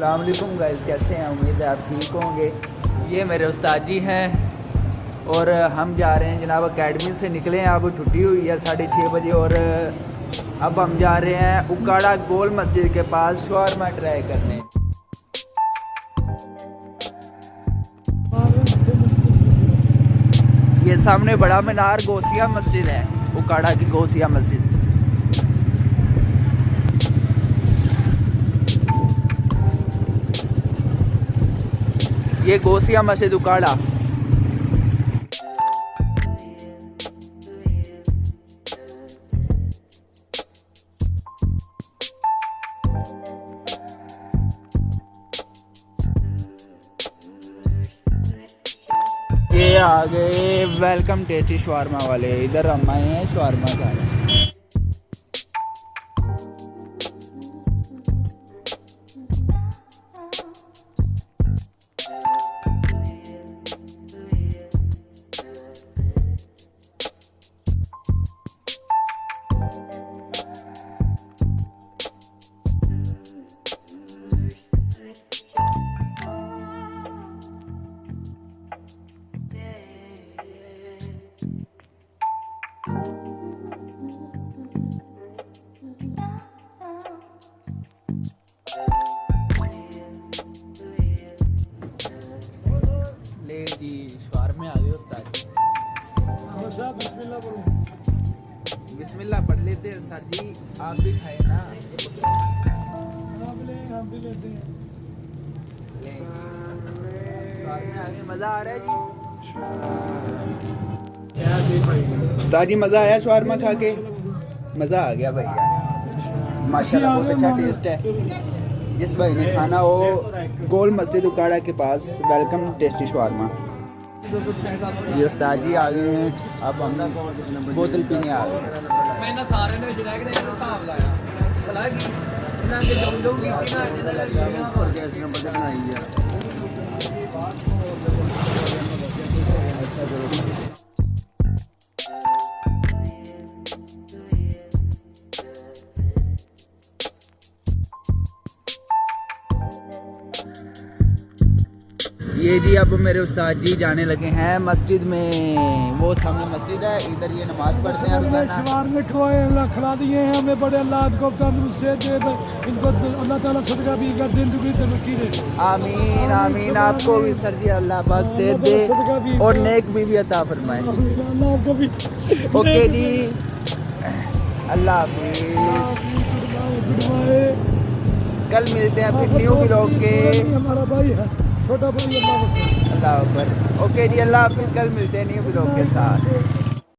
अस्सलाम वालेकुम गाइस, कैसे हैं? उम्मीद है आप ठीक होंगे। ये मेरे उस्ताद जी हैं और हम जा रहे हैं जनाब अकेडमी से निकले हैं। अब छुट्टी हुई है 6:30 बजे और अब हम जा रहे हैं उकाड़ा गोल मस्जिद के पास शवारमा ट्राई करने। ये सामने बड़ा मीनार गौसिया मस्जिद है, उकाड़ा की गौसिया मस्जिद। ये गौसिया मस्जिद उकाड़ा। ये आ गए वेलकम टेस्टी शवारमा वाले। इधर हम आए हैं शवारमा खाने। शवारमे आ गए उस्ताद जी। बिस्मिल्लाह बोलो। बिस्मिल्लाह पढ़ लेते हैं सर जी, आप भी खाए ना। हम भी लेते हैं। शवारमे आ गए, मज़ा आ रहा है जी। उस्ताद जी मज़ा आया शवारमा खा के? मज़ा आ गया भैया, माशाल्लाह बहुत अच्छा टेस्ट है। जिस भाई ने खाना हो गोल मस्जिद उकाड़ा के पास वेलकम टेस्टी शवारमा। ये उस्ताद जी आ गए हैं, अब हम बोतल पीने आ गए। ये जी अब मेरे उस्ताद जी जाने लगे हैं मस्जिद में। वो सामने मस्जिद है, इधर ये नमाज पढ़ते हैं रोजाना। में खवाए अल्लाह खिला दिए हैं हमें, बड़े अल्लाह को तंदुरुस्त से दे, इनको अल्लाह ताला सदका भी कर दे, दुगनी तरक्की दे। आमीन आमीन। आपको भी सर जी अल्लाह पाक से दे और नेक भी अता फरमाए। अल्लाह आपको भी। ओके जी, अल्लाह हाफिज़। कल मिलते हैं फिर न्यू ब्लॉग के। हमारा भाई है, छोटा भाई। अल्लाह अकबर। ओके जी, अल्लाह हाफिज़। कल मिलते हैं न्यू ब्लॉग के साथ।